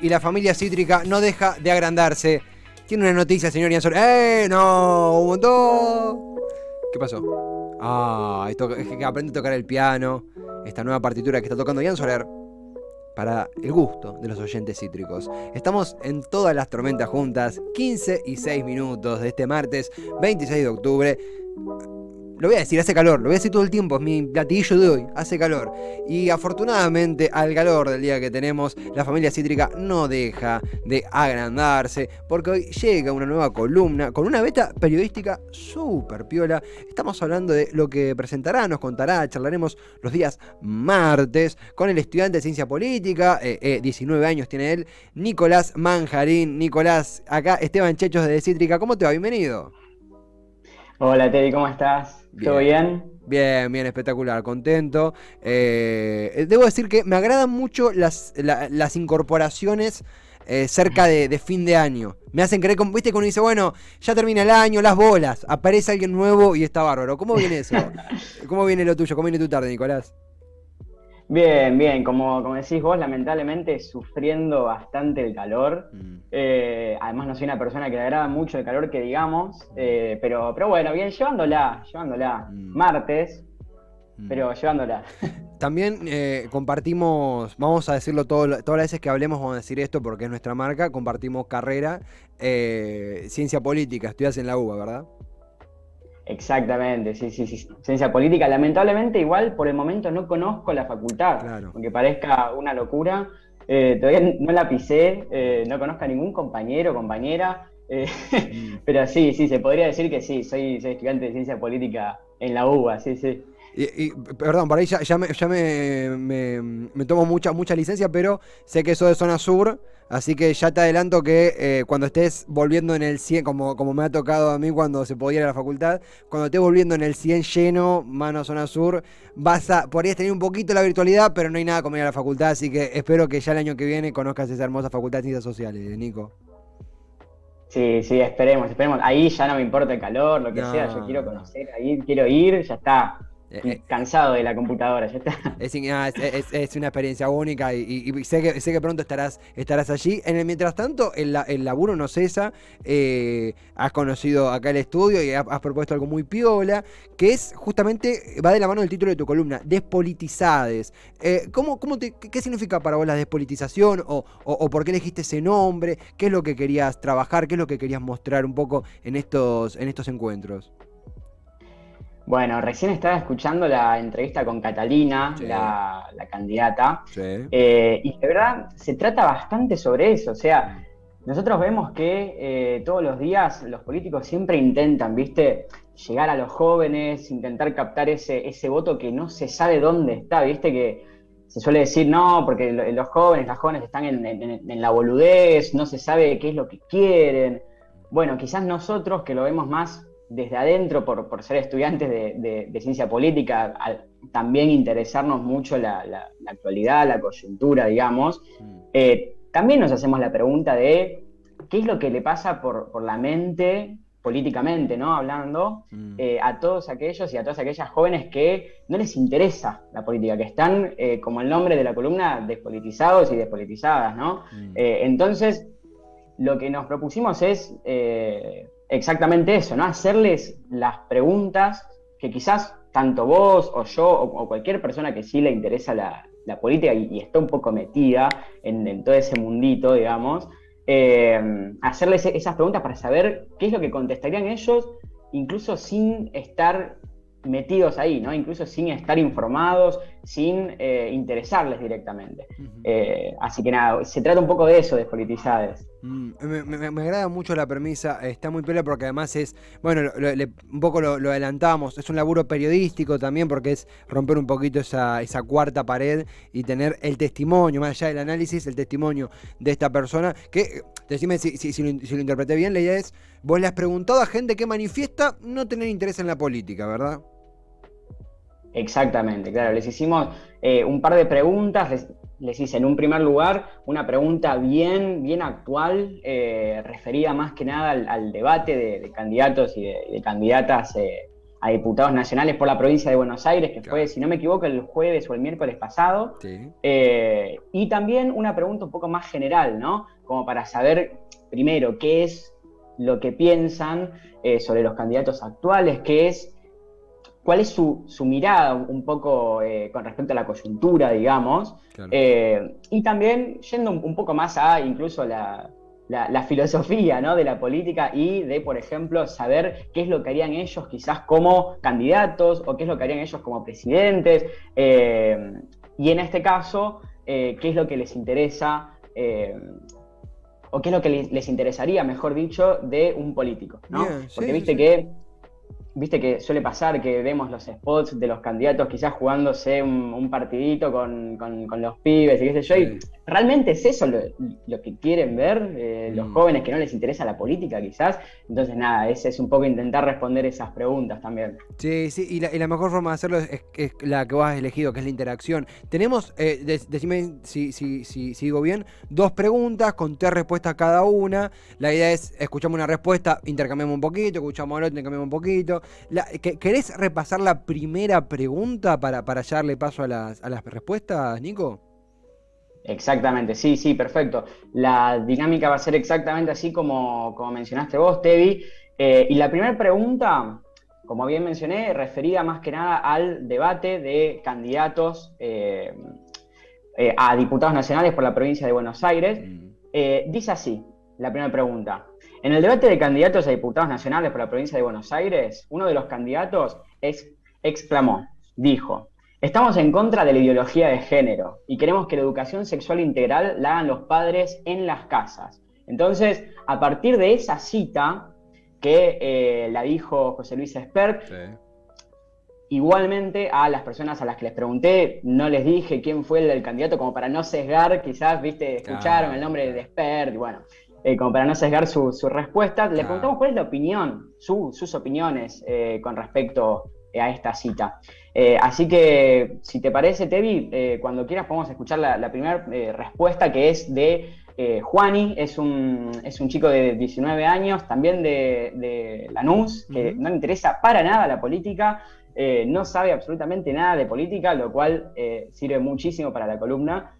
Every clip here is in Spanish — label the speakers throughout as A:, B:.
A: Y la familia cítrica no deja de agrandarse. Tiene una noticia, señor Ian Soler. ¡No! ¡Un montón! ¿Qué pasó? Es que aprende a tocar el piano. Esta nueva partitura que está tocando Ian Soler. Para el gusto de los oyentes cítricos. Estamos en todas las tormentas juntas. 15 y 6 minutos de este martes 26 de octubre. Lo voy a decir, hace calor, lo voy a decir todo el tiempo, es mi platillo de hoy, hace calor. Y afortunadamente, al calor del día que tenemos, la familia cítrica no deja de agrandarse, porque hoy llega una nueva columna con una beta periodística súper piola. Estamos hablando de lo que presentará, nos contará, charlaremos los días martes con el estudiante de Ciencia Política, 19 años tiene él, Nicolás Manjarín. Nicolás, acá Esteban Chechos de Cítrica, ¿cómo te va? Bienvenido.
B: Hola Teddy, ¿cómo estás? ¿Todo bien?
A: Bien, espectacular, contento. Debo decir que me agradan mucho las incorporaciones cerca de fin de año. Me hacen creer, viste, que uno dice, bueno, ya termina el año, las bolas, aparece alguien nuevo y está bárbaro. ¿Cómo viene eso? ¿Cómo viene lo tuyo? ¿Cómo viene tu tarde, Nicolás?
B: Bien, como decís vos, lamentablemente sufriendo bastante el calor. Además no soy una persona que le agrada mucho el calor que digamos, pero bueno, bien, llevándola. Martes, pero llevándola.
A: También compartimos, vamos a decirlo todas las veces que hablemos, vamos a decir esto porque es nuestra marca, compartimos carrera, ciencia política, estudias en la UBA, ¿verdad?
B: Exactamente, sí. Ciencia política. Lamentablemente, igual por el momento no conozco la facultad,
A: Claro.
B: aunque parezca una locura. Todavía no la pisé, no conozco a ningún compañero o compañera. Pero sí, se podría decir que sí, soy estudiante de ciencia política en la UBA, sí.
A: Perdón, por ahí ya me tomo mucha licencia, pero sé que sos de zona sur, así que ya te adelanto que cuando estés volviendo en el 100, como me ha tocado a mí cuando se podía ir a la facultad, cuando estés volviendo en el 100 lleno, mano a zona sur, podrías tener un poquito la virtualidad, pero no hay nada como ir a la facultad, así que espero que ya el año que viene conozcas esa hermosa facultad de Ciencias Sociales, Nico.
B: Sí, esperemos. Ahí ya no me importa el calor, lo que sea, yo quiero
A: No.
B: conocer, ahí quiero ir, ya está.
A: Eh,
B: Cansado de la computadora, ya está.
A: Es una experiencia única y sé que pronto estarás allí. Mientras tanto, el laburo no cesa. Has conocido acá el estudio y has propuesto algo muy piola, que es justamente, va de la mano del título de tu columna, Despolitizades. ¿Qué significa para vos la despolitización o por qué elegiste ese nombre? ¿Qué es lo que querías trabajar? ¿Qué es lo que querías mostrar un poco en estos encuentros?
B: Bueno, recién estaba escuchando la entrevista con Catalina,
A: Sí,
B: la candidata,
A: sí.
B: y de verdad se trata bastante sobre eso. O sea, nosotros vemos que todos los días los políticos siempre intentan, ¿viste? Llegar a los jóvenes, intentar captar ese voto que no se sabe dónde está, ¿viste? Que se suele decir, no, porque las jóvenes están en la boludez, no se sabe qué es lo que quieren. Bueno, quizás nosotros que lo vemos más desde adentro por ser estudiantes de ciencia política, también interesarnos mucho la actualidad, la coyuntura, digamos, también nos hacemos la pregunta de qué es lo que le pasa por la mente, políticamente, ¿no? Hablando, a todos aquellos y a todas aquellas jóvenes que no les interesa la política, que están, como el nombre de la columna, despolitizados y despolitizadas, ¿no? Entonces, lo que nos propusimos es exactamente eso, ¿no? Hacerles las preguntas que quizás tanto vos o yo o cualquier persona que sí le interesa la política y está un poco metida en todo ese mundito, digamos, hacerles esas preguntas para saber qué es lo que contestarían ellos, incluso sin estar metidos ahí, ¿no? Incluso sin estar informados, sin interesarles directamente. Así que nada, se trata un poco de eso, despolitizades.
A: Me agrada mucho la premisa, está muy piola porque además es, bueno, un poco lo adelantamos, es un laburo periodístico también porque es romper un poquito esa cuarta pared y tener el testimonio, más allá del análisis, el testimonio de esta persona, que, decime si lo interpreté bien, la idea es, vos le has preguntado a gente que manifiesta no tener interés en la política, ¿verdad?
B: Exactamente, claro, les hicimos un par de preguntas, les hice en un primer lugar una pregunta bien actual, referida más que nada al debate de candidatos y de candidatas a diputados nacionales por la provincia de Buenos Aires, que
A: Claro.
B: fue, si no me equivoco, el jueves o el miércoles pasado.
A: Sí.
B: Y también una pregunta un poco más general, ¿no? Como para saber, primero, qué es lo que piensan sobre los candidatos actuales, cuál es su mirada un poco con respecto a la coyuntura, digamos,
A: Claro.
B: y también yendo un poco más a incluso la filosofía, ¿no? De la política y de, por ejemplo, saber qué es lo que harían ellos quizás como candidatos o qué es lo que harían ellos como presidentes, y en este caso, qué es lo que les interesa, o qué es lo que les interesaría, mejor dicho, de un político, ¿no?
A: Bien,
B: Porque
A: sí, sí, sí.
B: viste que suele pasar que vemos los spots de los candidatos quizás jugándose un partidito con los pibes y qué sé yo, y
A: Sí.
B: realmente es eso lo que quieren ver los
A: Mm.
B: jóvenes que no les interesa la política quizás. Entonces nada, ese es un poco intentar responder esas preguntas también.
A: Sí, sí, y la mejor forma de hacerlo es la que vos has elegido, que es la interacción. Tenemos, decime si digo bien, 2 preguntas con 3 respuestas cada una. La idea es, escuchamos una respuesta, intercambiamos un poquito, escuchamos otra, intercambiamos un poquito. ¿Querés repasar la primera pregunta para ya darle paso a las respuestas, Nico?
B: Exactamente, sí, sí, perfecto. La dinámica va a ser exactamente así como mencionaste vos, Tevi. Y la primera pregunta, como bien mencioné, referida más que nada al debate de candidatos a diputados nacionales por la provincia de Buenos Aires.
A: Mm.
B: Dice así, la primera pregunta. En el debate de candidatos a diputados nacionales por la provincia de Buenos Aires, uno de los candidatos exclamó, dijo: estamos en contra de la ideología de género y queremos que la educación sexual integral la hagan los padres en las casas. Entonces, a partir de esa cita que la dijo José Luis Espert,
A: Sí.
B: igualmente a las personas a las que les pregunté, no les dije quién fue el candidato, como para no sesgar, quizás, viste, escucharon el nombre de Espert, y bueno, como para no sesgar su respuesta. Le preguntamos cuál es la opinión, sus opiniones con respecto a esta cita. Así que, si te parece, Tevi, cuando quieras podemos escuchar la primera respuesta, que es de Juani. Es un chico de 19 años, también de Lanús, que no le interesa para nada la política, no sabe absolutamente nada de política, lo cual sirve muchísimo para la columna.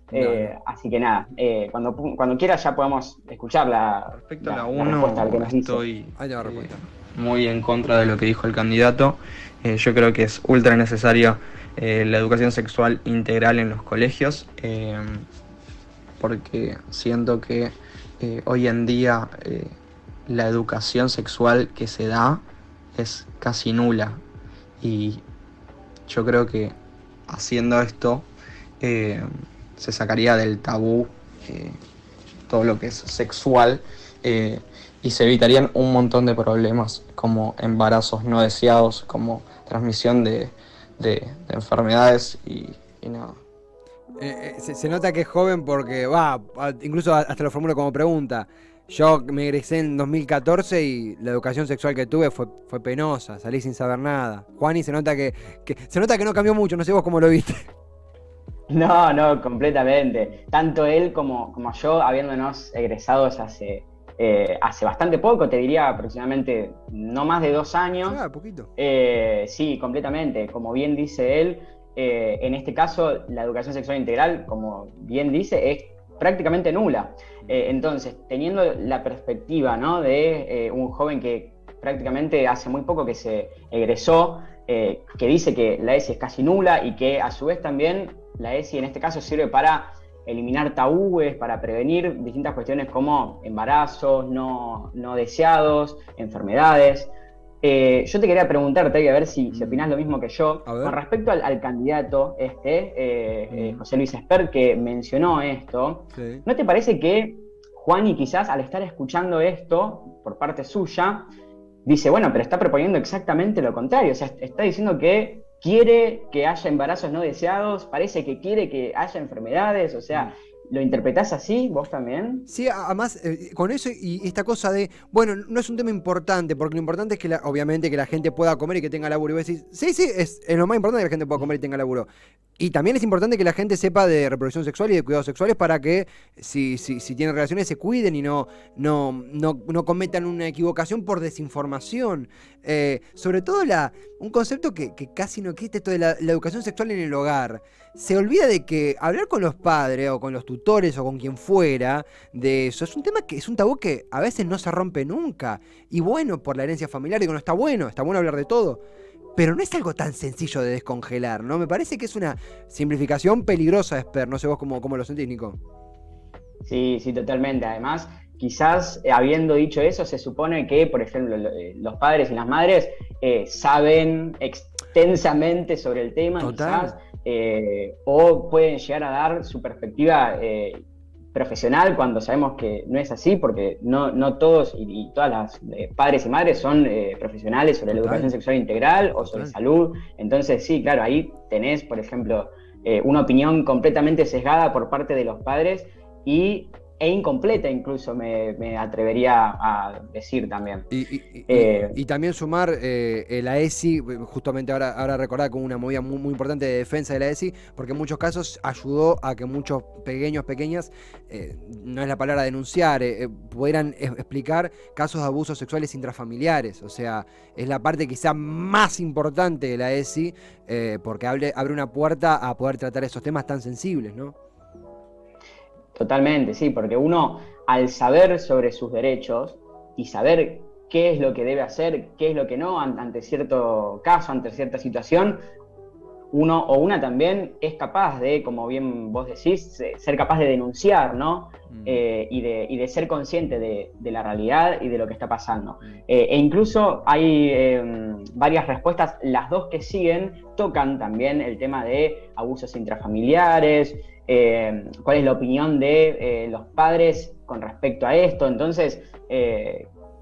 B: Así que nada, cuando quieras ya podemos escuchar
C: Respecto a la
B: respuesta al que
C: 1,
B: nos dice.
C: estoy
A: Ahí te va la respuesta.
C: muy en contra de lo que dijo el candidato. Yo creo que es ultra necesaria la educación sexual integral en los colegios, porque siento que hoy en día la educación sexual que se da es casi nula, y yo creo que haciendo esto se sacaría del tabú todo lo que es sexual, y se evitarían un montón de problemas como embarazos no deseados, como transmisión de enfermedades y nada.
A: Se nota que es joven porque incluso hasta lo formulo como pregunta. Yo me egresé en 2014 y la educación sexual que tuve fue penosa, salí sin saber nada. Juani se nota que no cambió mucho, no sé vos cómo lo viste.
B: No, completamente. Tanto él como yo, habiéndonos egresados hace bastante poco, te diría aproximadamente no más de 2 años.
A: Ah, poquito.
B: Sí, completamente. Como bien dice él, en este caso la educación sexual integral, como bien dice, es prácticamente nula. Entonces, teniendo la perspectiva, ¿no?, de un joven que prácticamente hace muy poco que se egresó, que dice que la ESI es casi nula y que a su vez también la ESI en este caso sirve para eliminar tabúes, para prevenir distintas cuestiones como embarazos no deseados, enfermedades. Yo te quería preguntarte, a ver si opinás lo mismo que yo, con respecto al candidato José Luis Espert, que mencionó esto. Sí. ¿No te parece que Juani quizás al estar escuchando esto por parte suya, dice, bueno, pero está proponiendo exactamente lo contrario? O sea, está diciendo que quiere que haya embarazos no deseados, parece que quiere que haya enfermedades, o sea, ¿Lo interpretás así vos también?
A: Sí, además, con eso y esta cosa de, bueno, no es un tema importante, porque lo importante es que, obviamente, que la gente pueda comer y que tenga laburo. Y vos decís, sí, sí, es lo más importante que la gente pueda comer y tenga laburo. Y también es importante que la gente sepa de reproducción sexual y de cuidados sexuales para que, si tienen relaciones, se cuiden y no cometan una equivocación por desinformación. Sobre todo un concepto que casi no existe, esto de la educación sexual en el hogar. Se olvida de que hablar con los padres o con los tutores o con quien fuera de eso es un tema que es un tabú que a veces no se rompe nunca. Y bueno, por la herencia familiar, digo, no está bueno hablar de todo. Pero no es algo tan sencillo de descongelar, ¿no? Me parece que es una simplificación peligrosa, Esper. No sé vos cómo lo sentís, Nico.
B: Sí, sí, totalmente. Además, quizás habiendo dicho eso, se supone que, por ejemplo, los padres y las madres saben extensamente sobre el tema,
A: Total.
B: quizás, o pueden llegar a dar su perspectiva profesional cuando sabemos que no es así, porque no todos y todas las padres y madres son profesionales sobre la educación sexual integral o sobre salud. Entonces, sí, claro, ahí tenés, por ejemplo, una opinión completamente sesgada por parte de los padres e incompleta incluso me atrevería a decir también.
A: Y también sumar la ESI, justamente ahora recordar como una movida muy, muy importante de defensa de la ESI, porque en muchos casos ayudó a que muchos pequeñas, no es la palabra denunciar, pudieran explicar casos de abusos sexuales intrafamiliares. O sea, es la parte quizá más importante de la ESI, porque abre una puerta a poder tratar esos temas tan sensibles, ¿no?
B: Totalmente, sí, porque uno, al saber sobre sus derechos y saber qué es lo que debe hacer, qué es lo que no ante cierto caso, ante cierta situación, uno o una también es capaz de, como bien vos decís, ser capaz de denunciar, ¿no? Y de ser consciente de la realidad y de lo que está pasando. E incluso hay varias respuestas, las dos que siguen tocan también el tema de abusos intrafamiliares, cuál es la opinión de los padres con respecto a esto. Entonces,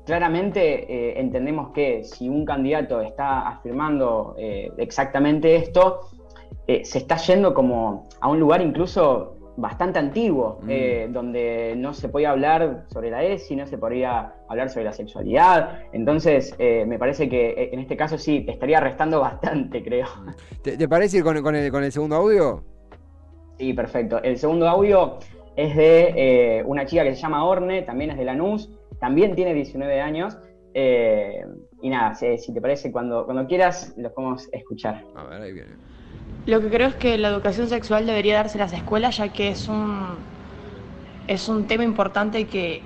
B: claramente entendemos que si un candidato está afirmando exactamente esto, se está yendo como a un lugar incluso bastante antiguo, donde no se podía hablar sobre la ESI, no se podía hablar sobre la sexualidad. Entonces, me parece que en este caso sí, estaría restando bastante, creo.
A: ¿Te parece ir con el segundo audio?
B: Sí, perfecto. El segundo audio es de una chica que se llama Orne, también es de Lanús, también tiene 19 años. Y nada, si te parece, cuando quieras, los podemos escuchar.
A: A ver, ahí viene.
D: Lo que creo es que la educación sexual debería darse en las escuelas, ya que es un tema importante que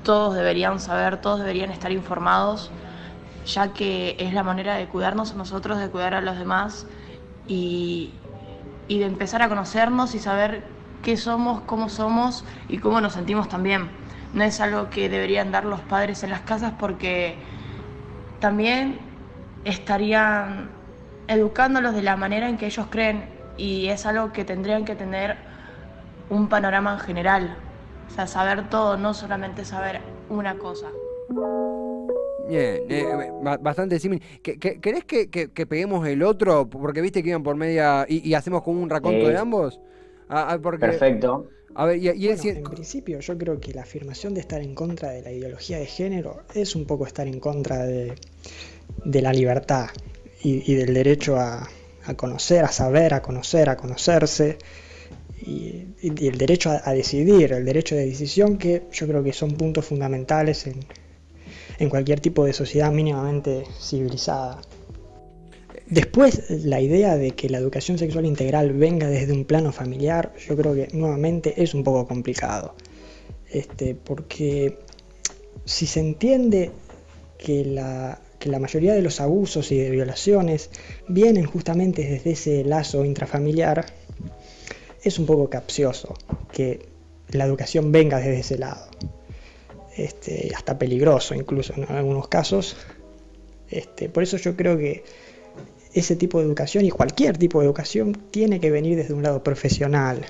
D: todos deberían saber, todos deberían estar informados, ya que es la manera de cuidarnos a nosotros, de cuidar a los demás y de empezar a conocernos y saber qué somos, y cómo nos sentimos también. No es algo que deberían dar los padres en las casas, porque también estarían educándolos de la manera en que ellos creen, y es algo que tendrían que tener un panorama en general. O sea, saber todo, no solamente saber una cosa.
A: Bien, bastante similar. ¿Querés que peguemos el otro? Porque viste que iban por media y hacemos como un raconto de ambos. Porque,
B: perfecto.
A: A ver,
E: bueno, en principio yo creo que la afirmación de estar en contra de la ideología de género es un poco estar en contra de la libertad y del derecho a conocer, a saber, a conocer, a conocerse, y el derecho a decidir, el derecho de decisión, que yo creo que son puntos fundamentales en cualquier tipo de sociedad mínimamente civilizada. Después, la idea de que la educación sexual integral venga desde un plano familiar, yo creo que nuevamente es un poco complicado. Porque si se entiende que la mayoría de los abusos y de violaciones vienen justamente desde ese lazo intrafamiliar, es un poco capcioso que la educación venga desde ese lado. Hasta peligroso incluso en algunos casos. Por eso yo creo que ese tipo de educación y cualquier tipo de educación tiene que venir desde un lado profesional,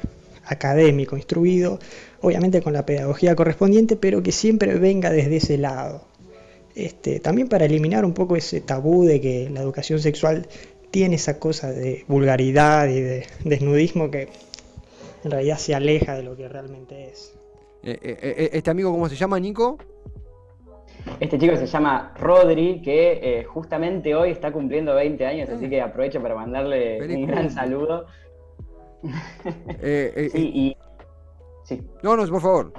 E: académico, instruido, obviamente con la pedagogía correspondiente, pero que siempre venga desde ese lado. También para eliminar un poco ese tabú de que la educación sexual tiene esa cosa de vulgaridad y de desnudismo que en realidad se aleja de lo que realmente es.
A: ¿Este amigo cómo se llama, Nico?
B: Este chico se llama Rodri, que justamente hoy está cumpliendo 20 años, así que aprovecho para mandarle
A: Feliz
B: un gran
A: cumple.
B: saludo. Sí, sí.
A: No, por favor.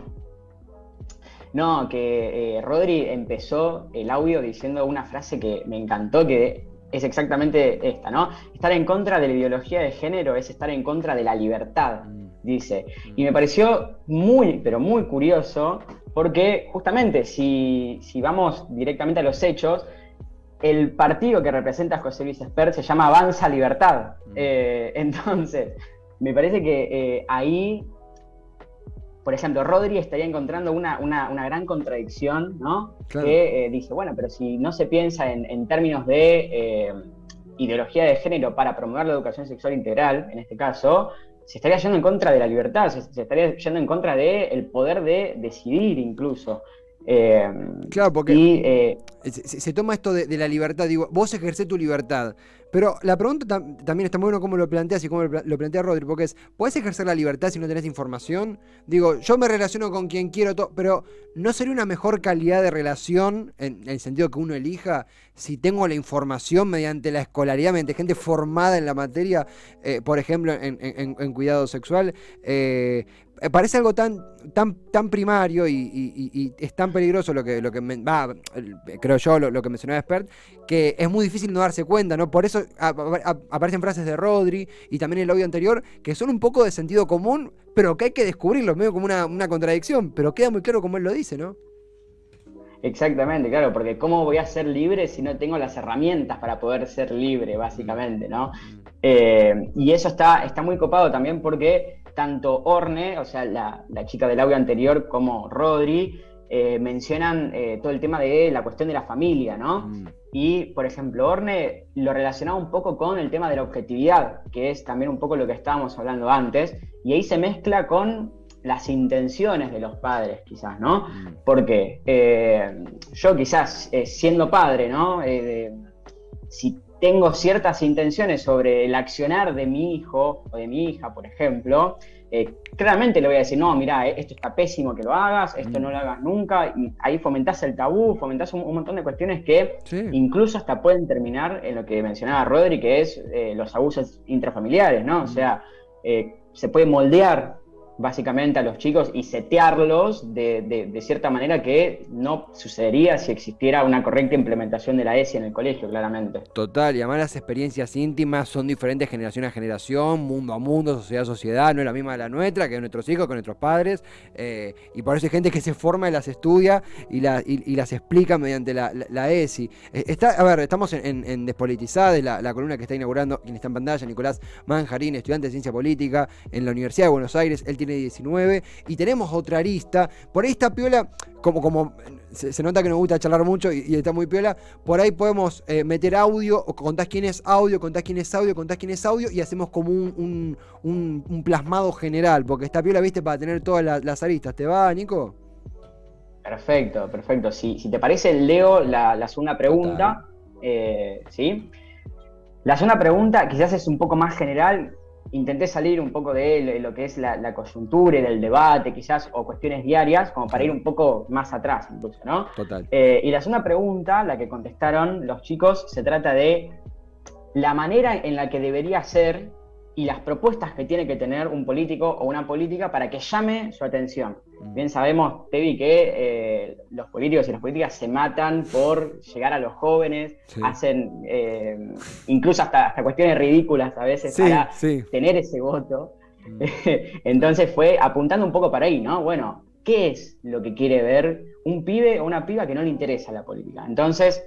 B: No, que Rodri empezó el audio diciendo una frase que me encantó, que es exactamente esta, ¿no? Estar en contra de la ideología de género es estar en contra de la libertad, dice. Y me pareció muy, pero muy curioso, porque justamente si vamos directamente a los hechos, el partido que representa a José Luis Espert se llama Avanza Libertad. Entonces, me parece que ahí, por ejemplo, Rodri estaría encontrando una gran contradicción, ¿no?
A: Claro.
B: Que dice, bueno, pero si no se piensa en términos de ideología de género para promover la educación sexual integral, en este caso, se estaría yendo en contra de la libertad, se estaría yendo en contra del poder de decidir incluso.
A: Claro, porque se toma esto de la libertad, digo, vos ejercés tu libertad, pero la pregunta también está muy bueno cómo lo planteas y cómo lo plantea Rodri, porque ¿podés ejercer la libertad si no tenés información? Digo, yo me relaciono con quien quiero, pero ¿no sería una mejor calidad de relación, en el sentido que uno elija, si tengo la información mediante la escolaridad, mediante gente formada en la materia, por ejemplo, en cuidado sexual? Parece algo tan primario y es tan peligroso creo yo, lo que mencionaba Espert, que es muy difícil no darse cuenta, ¿no? Por eso aparecen frases de Rodri y también el audio anterior que son un poco de sentido común, pero que hay que descubrirlo, medio como una contradicción, pero queda muy claro como él lo dice, ¿no?
B: Exactamente, claro, porque ¿cómo voy a ser libre si no tengo las herramientas para poder ser libre, básicamente, ¿no? Y eso está muy copado también porque tanto Orne, o sea, la chica del audio anterior, como Rodri, mencionan todo el tema de la cuestión de la familia, ¿no? Y, por ejemplo, Orne lo relacionaba un poco con el tema de la objetividad, que es también un poco lo que estábamos hablando antes, y ahí se mezcla con las intenciones de los padres, quizás, ¿no? Porque yo quizás, siendo padre, ¿no? Si tengo ciertas intenciones sobre el accionar de mi hijo o de mi hija, por ejemplo, claramente le voy a decir, no, mira, esto está pésimo que lo hagas, esto no lo hagas nunca, y ahí fomentás el tabú, fomentás un montón de cuestiones que incluso hasta pueden terminar en lo que mencionaba Rodri, que es los abusos intrafamiliares, ¿no? O sea, se puede moldear básicamente a los chicos y setearlos de cierta manera que no sucedería si existiera una correcta implementación de la ESI en el colegio, claramente.
A: Total, y además las experiencias íntimas son diferentes generación a generación, mundo a mundo, sociedad a sociedad, no es la misma de la nuestra, que de nuestros hijos, con nuestros padres, y por eso hay gente que se forma y las estudia y las explica mediante la ESI. Estamos en Despolitizada, la columna que está inaugurando, quien está en pantalla, Nicolás Manjarín, estudiante de Ciencia Política en la Universidad de Buenos Aires. Él tiene 19, y tenemos otra arista, por ahí está piola, como se nota que nos gusta charlar mucho y está muy piola, por ahí podemos meter audio, o contás quién es audio, contás quién es audio, y hacemos como un plasmado general, porque está piola, viste, para tener todas las aristas. ¿Te va, Nico?
B: Perfecto. Si te parece, leo la segunda pregunta. ¿Sí? La segunda pregunta quizás es un poco más general. Intenté salir un poco de lo que es la coyuntura y del debate, quizás, o cuestiones diarias, como para ir un poco más atrás, incluso, ¿no?
A: Total.
B: Y la segunda pregunta, la que contestaron los chicos, se trata de la manera en la que debería ser y las propuestas que tiene que tener un político o una política para que llame su atención. Bien sabemos, Tevi, que los políticos y las políticas se matan por llegar a los jóvenes, hacen incluso hasta cuestiones ridículas a veces para tener ese voto. Entonces fue apuntando un poco para ahí, ¿no? Bueno, ¿qué es lo que quiere ver un pibe o una piba que no le interesa la política? Entonces,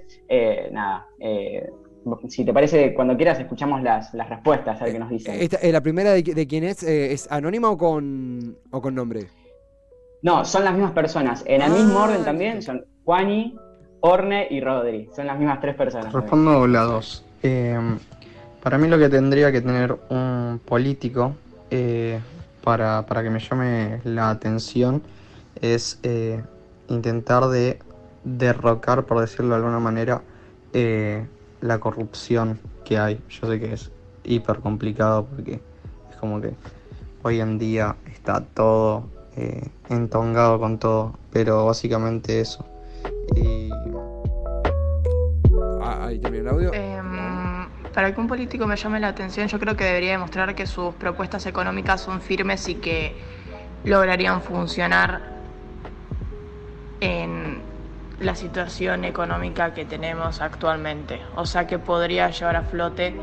B: si te parece, cuando quieras escuchamos las respuestas, a ver qué nos dicen.
A: ¿La primera de quién es anónima o con nombre?
B: No, son las mismas personas. En el mismo orden también son Juani, Orne y Rodri. Son las mismas tres personas.
C: Respondo la 2. Para mí lo que tendría que tener un político para que me llame la atención es intentar de derrocar, por decirlo de alguna manera, la corrupción que hay. Yo sé que es hiper complicado porque es como que hoy en día está todo entongado con todo, pero básicamente eso. Y
A: Ahí termina el audio.
D: Para que un político me llame la atención, yo creo que debería demostrar que sus propuestas económicas son firmes y que lograrían funcionar en la situación económica que tenemos actualmente. O sea, que podría llevar a flote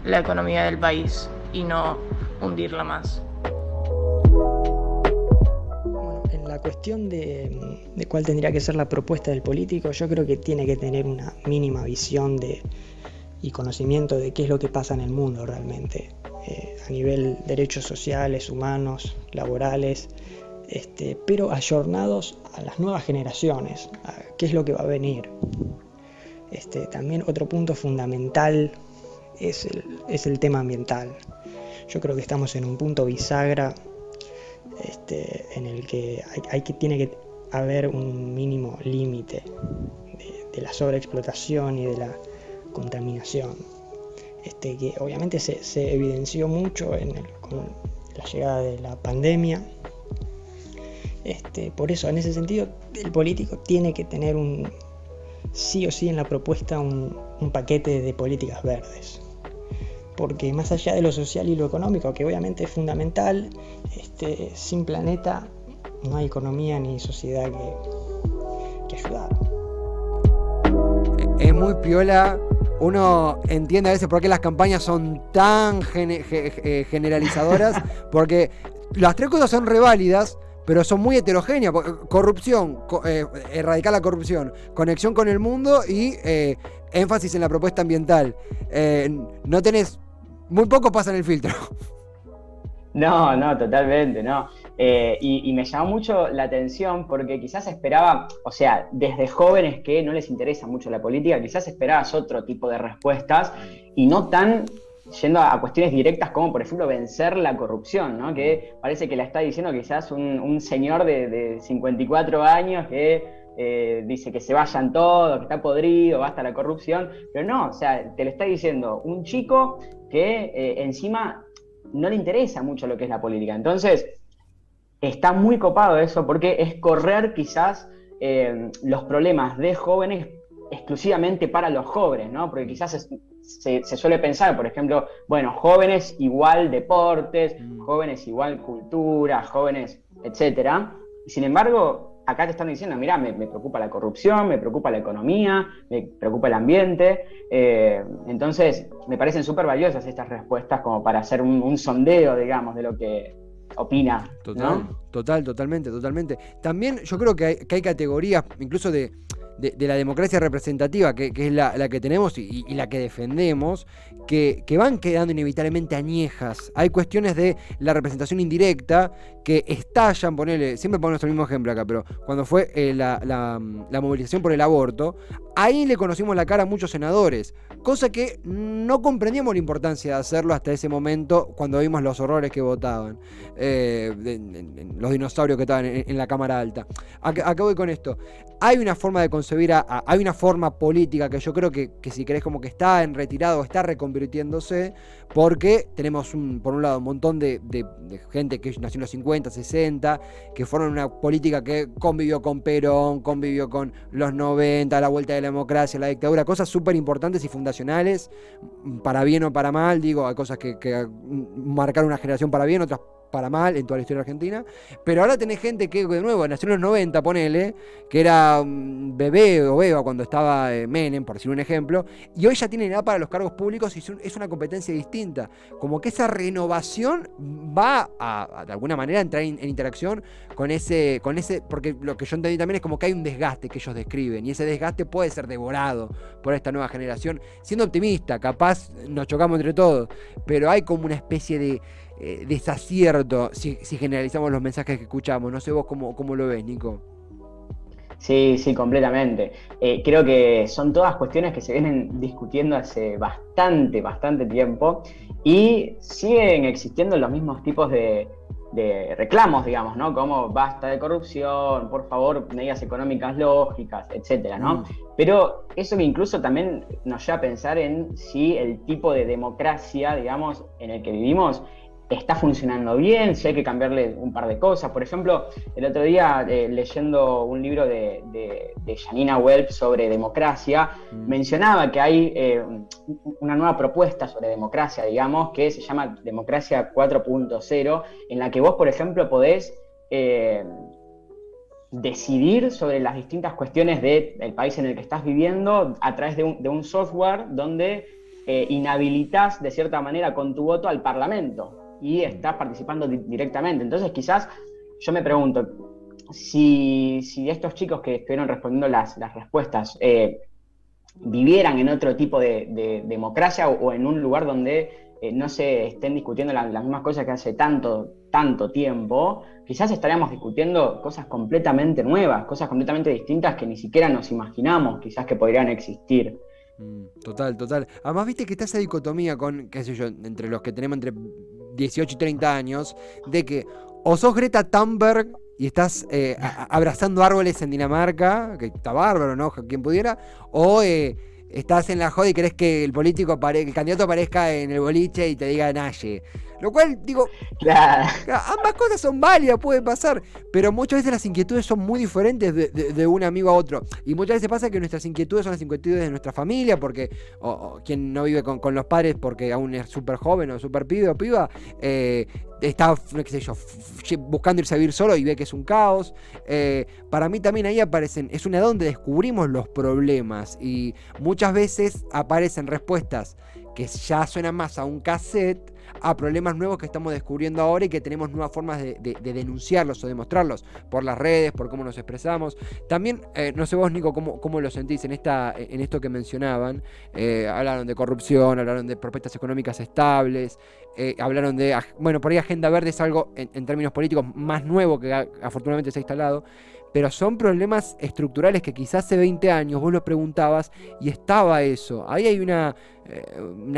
D: la economía del país y no hundirla más.
E: Bueno, en la cuestión de cuál tendría que ser la propuesta del político, yo creo que tiene que tener una mínima visión y conocimiento de qué es lo que pasa en el mundo realmente, a nivel derechos sociales, humanos, laborales, pero ayornados a las nuevas generaciones, a qué es lo que va a venir. También otro punto fundamental es el tema ambiental. Yo creo que estamos en un punto bisagra en el que tiene que haber un mínimo límite de la sobreexplotación y de la contaminación, que obviamente se evidenció mucho con la llegada de la pandemia. Por eso, en ese sentido, el político tiene que tener sí o sí en la propuesta un paquete de políticas verdes, porque más allá de lo social y lo económico, que obviamente es fundamental, sin planeta no hay economía ni sociedad que ayudar.
A: Es muy piola. Uno entiende a veces por qué las campañas son tan generalizadoras, porque las tres cosas son reválidas, pero son muy heterogéneas. Corrupción, erradicar la corrupción, conexión con el mundo y énfasis en la propuesta ambiental. No tenés, muy poco pasa en el filtro.
B: No, totalmente, no. Y me llamó mucho la atención porque quizás esperaba, o sea, desde jóvenes que no les interesa mucho la política, quizás esperabas otro tipo de respuestas y no tan yendo a cuestiones directas como, por ejemplo, vencer la corrupción, ¿no? Que parece que la está diciendo quizás un señor de 54 años que dice que se vayan todos, que está podrido, basta la corrupción, pero no, o sea, te lo está diciendo un chico que encima no le interesa mucho lo que es la política. Entonces, está muy copado eso porque es correr quizás los problemas de jóvenes exclusivamente para los jóvenes, ¿no? Porque quizás se suele pensar, por ejemplo, bueno, jóvenes igual deportes, jóvenes igual cultura, jóvenes, etcétera. Y sin embargo, acá te están diciendo, mirá, me preocupa la corrupción, me preocupa la economía, me preocupa el ambiente. Entonces, me parecen súper valiosas estas respuestas como para hacer un sondeo, digamos, de lo que opina, ¿no?
A: Totalmente. También yo creo que hay categorías, incluso de la democracia representativa, que es la que tenemos y la que defendemos, que van quedando inevitablemente añejas. Hay cuestiones de la representación indirecta que estallan, siempre ponemos el mismo ejemplo acá, pero cuando fue la movilización por el aborto, ahí le conocimos la cara a muchos senadores, cosa que no comprendíamos la importancia de hacerlo hasta ese momento cuando vimos los horrores que votaban, los dinosaurios que estaban en la Cámara Alta. Acá voy con esto. Hay una forma de concebir, hay una forma política que yo creo que si querés como que está en retirado, está reconvirtiéndose, porque tenemos por un lado un montón de gente que nació en los 50, 60, que fueron una política que convivió con Perón, convivió con los 90, la vuelta de la democracia, la dictadura, cosas súper importantes y fundacionales, para bien o para mal, digo, hay cosas que marcaron una generación para bien, otras para mal en toda la historia argentina, pero ahora tenés gente que de nuevo nació en los 90, ponele, que era bebé o beba cuando estaba Menem, por decir un ejemplo, y hoy ya tienen edad para los cargos públicos y es una competencia distinta, como que esa renovación va a de alguna manera entrar en interacción con ese, porque lo que yo entendí también es como que hay un desgaste que ellos describen, y ese desgaste puede ser devorado por esta nueva generación, siendo optimista, capaz nos chocamos entre todos, pero hay como una especie de desacierto si generalizamos los mensajes que escuchamos. No sé vos cómo lo ves, Nico.
B: Sí, completamente. Creo que son todas cuestiones que se vienen discutiendo hace bastante tiempo y siguen existiendo los mismos tipos de reclamos, digamos, ¿no? Como basta de corrupción, por favor, medidas económicas lógicas, etcétera, ¿no? Pero eso que incluso también nos lleva a pensar en si el tipo de democracia, digamos, en el que vivimos está funcionando bien, si hay que cambiarle un par de cosas. Por ejemplo, el otro día, leyendo un libro de Janina Welp sobre democracia, mencionaba que hay una nueva propuesta sobre democracia, digamos, que se llama Democracia 4.0, en la que vos, por ejemplo, podés decidir sobre las distintas cuestiones del país en el que estás viviendo a través de un software donde inhabilitas de cierta manera con tu voto al Parlamento y estás participando directamente. Entonces quizás yo me pregunto si estos chicos que estuvieron respondiendo las respuestas vivieran en otro tipo de democracia o en un lugar donde no se estén discutiendo las mismas cosas que hace tanto tiempo, quizás estaríamos discutiendo cosas completamente nuevas, cosas completamente distintas que ni siquiera nos imaginamos quizás que podrían existir.
A: Total. Además, viste que está esa dicotomía con, qué sé yo, entre los que tenemos entre 18 y 30 años, de que o sos Greta Thunberg y estás abrazando árboles en Dinamarca, que está bárbaro, ¿no? Quien pudiera, o estás en la joda y querés que el candidato aparezca en el boliche y te diga Naye. Lo cual, digo,
B: Claro.
A: ambas cosas son válidas, puede pasar, pero muchas veces las inquietudes son muy diferentes de un amigo a otro. Y muchas veces pasa que nuestras inquietudes son las inquietudes de nuestra familia, porque o quien no vive con los padres porque aún es súper joven o súper pibe o piba, está, no sé yo, buscando irse a vivir solo y ve que es un caos. Para mí también ahí es una donde descubrimos los problemas y muchas veces aparecen respuestas que ya suenan más a un cassette, a problemas nuevos que estamos descubriendo ahora y que tenemos nuevas formas de denunciarlos o de mostrarlos por las redes, por cómo nos expresamos. También, no sé vos, Nico, cómo lo sentís en esto que mencionaban. Hablaron de corrupción, hablaron de propuestas económicas estables, hablaron de, bueno, por ahí agenda verde es algo en términos políticos más nuevo que afortunadamente se ha instalado, pero son problemas estructurales que quizás hace 20 años vos los preguntabas y estaba eso. Ahí hay una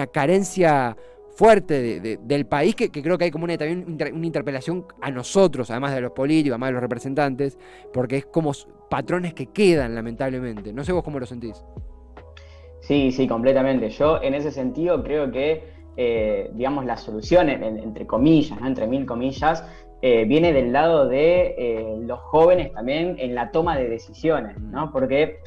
A: carencia fuerte del país que creo que hay como también una interpelación a nosotros, además de los políticos, además de los representantes, porque es como patrones que quedan lamentablemente. No sé vos cómo lo sentís.
B: Sí, completamente. Yo en ese sentido creo que, digamos, la solución, entre comillas, ¿no? Entre mil comillas, viene del lado de los jóvenes también en la toma de decisiones, ¿no? Porque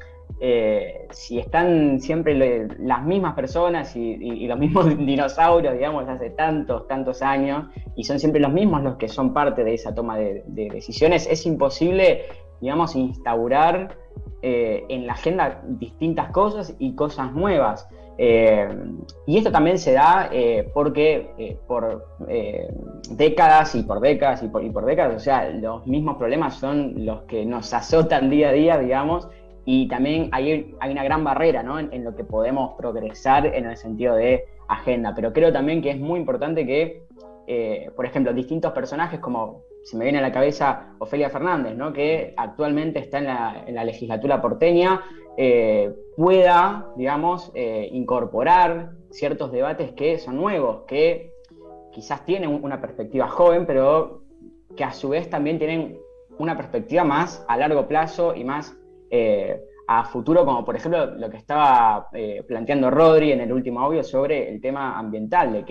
B: si están siempre las mismas personas y los mismos dinosaurios, digamos, hace tantos años, y son siempre los mismos los que son parte de esa toma de decisiones, es imposible, digamos, instaurar en la agenda distintas cosas y cosas nuevas. Y esto también se da porque por décadas y por décadas, o sea, los mismos problemas son los que nos azotan día a día, digamos, y también hay una gran barrera, ¿no? en lo que podemos progresar en el sentido de agenda. Pero creo también que es muy importante que, por ejemplo, distintos personajes como se me viene a la cabeza Ofelia Fernández, ¿no? Que actualmente está en la legislatura porteña, pueda, digamos, incorporar ciertos debates que son nuevos, que quizás tienen una perspectiva joven, pero que a su vez también tienen una perspectiva más a largo plazo y más a futuro, como por ejemplo lo que estaba planteando Rodri en el último audio sobre el tema ambiental,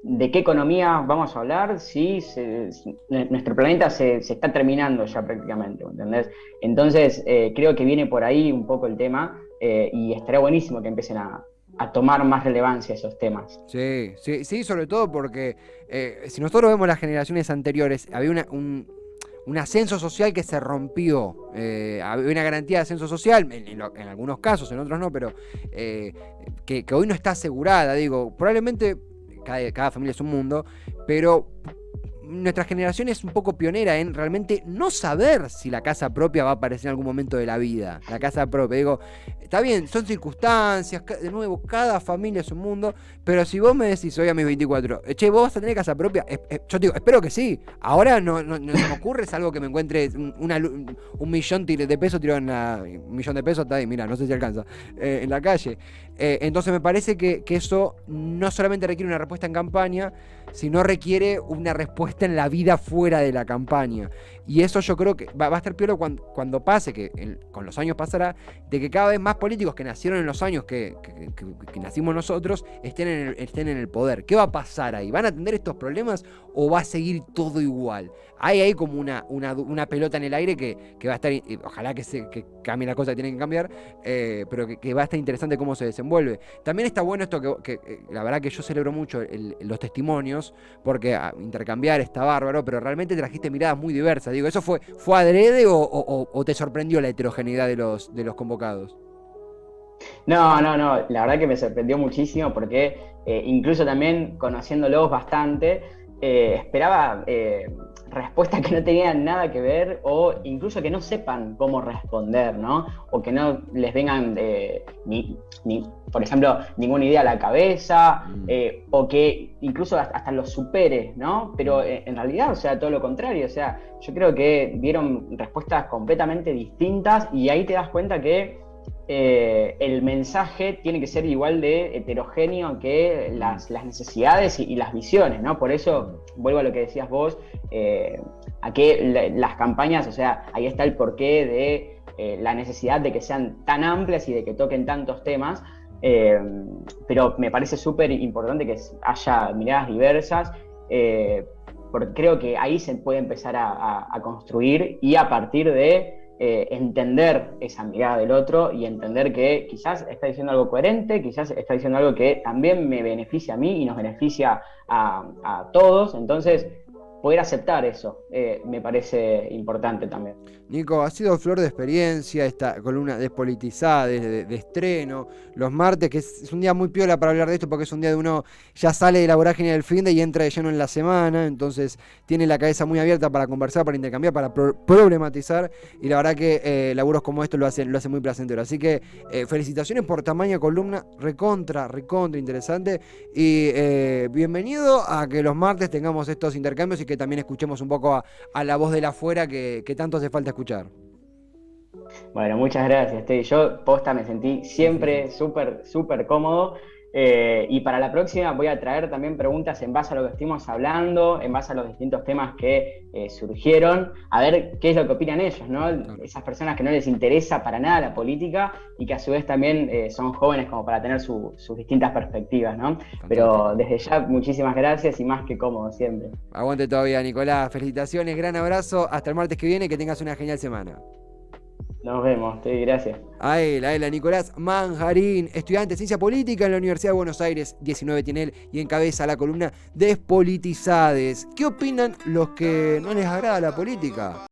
B: de qué economía vamos a hablar si nuestro planeta se está terminando ya prácticamente, ¿entendés? Entonces creo que viene por ahí un poco el tema y estaría buenísimo que empiecen a tomar más relevancia esos temas.
A: Sí, sobre todo porque si nosotros vemos las generaciones anteriores, había un ascenso social que se rompió, había una garantía de ascenso social, en algunos casos, en otros no, pero que hoy no está asegurada, digo, probablemente cada familia es un mundo, pero nuestra generación es un poco pionera en realmente no saber si la casa propia va a aparecer en algún momento de la vida. La casa propia, digo, está bien, son circunstancias, de nuevo, cada familia es un mundo, pero si vos me decís hoy a mis 24, che, vos vas a tener casa propia, yo te digo, espero que sí. Ahora no se me ocurre, es algo que me encuentre un millón de pesos tirado un millón de pesos, está ahí, mira, no sé si alcanza, en la calle. Entonces me parece que eso no solamente requiere una respuesta en campaña, sino requiere una respuesta en la vida fuera de la campaña. Y eso yo creo que va a estar peor cuando pase, que con los años pasará, de que cada vez más políticos que nacieron en los años que nacimos nosotros estén en el poder. ¿Qué va a pasar ahí? ¿Van a atender estos problemas o va a seguir todo igual? Hay como una pelota en el aire que va a estar, ojalá que cambie la cosa que tienen que cambiar, pero que va a estar interesante cómo se desenvuelve. También está bueno esto que la verdad que yo celebro mucho los testimonios, porque intercambiar está bárbaro, pero realmente trajiste miradas muy diversas. Digo, ¿eso fue adrede o te sorprendió la heterogeneidad de los convocados?
B: No, la verdad que me sorprendió muchísimo porque incluso también conociéndolos bastante, esperaba respuestas que no tenían nada que ver o incluso que no sepan cómo responder, ¿no? O que no les vengan por ejemplo, ninguna idea a la cabeza, o que incluso hasta los supere, ¿no? Pero en realidad, o sea, todo lo contrario, o sea, yo creo que dieron respuestas completamente distintas y ahí te das cuenta que el mensaje tiene que ser igual de heterogéneo que las necesidades y las visiones, ¿no? Por eso, vuelvo a lo que decías vos, a que las campañas, o sea, ahí está el porqué de la necesidad de que sean tan amplias y de que toquen tantos temas, pero me parece súper importante que haya miradas diversas, porque creo que ahí se puede empezar a construir y a partir de entender esa mirada del otro y entender que quizás está diciendo algo coherente, quizás está diciendo algo que también me beneficia a mí y nos beneficia a todos. Entonces, poder aceptar eso me parece importante también.
A: Nico, ha sido flor de experiencia esta columna despolitizada, de estreno, los martes, que es un día muy piola para hablar de esto, porque es un día de uno ya sale de la vorágine del finde y entra de lleno en la semana, entonces tiene la cabeza muy abierta para conversar, para intercambiar, para problematizar, y la verdad que laburos como esto lo hace muy placentero. Así que felicitaciones por tamaña columna, recontra interesante, y bienvenido a que los martes tengamos estos intercambios y que también escuchemos un poco a la voz de la afuera que tanto hace falta escuchar.
B: Bueno, muchas gracias, Teddy. Yo, posta, me sentí siempre súper cómodo. Y para la próxima voy a traer también preguntas en base a lo que estuvimos hablando, en base a los distintos temas que surgieron, a ver qué es lo que opinan ellos, ¿no? Esas personas que no les interesa para nada la política y que a su vez también son jóvenes como para tener sus distintas perspectivas, ¿no? Pero desde ya, muchísimas gracias y más que cómodo siempre.
A: Aguante todavía, Nicolás. Felicitaciones, gran abrazo. Hasta el martes que viene, que tengas una genial semana.
B: Nos vemos, Teddy, gracias.
A: A él, Nicolás Manjarín, estudiante de Ciencia Política en la Universidad de Buenos Aires, 19 tiene él, y encabeza la columna Despolitizades. ¿Qué opinan los que no les agrada la política?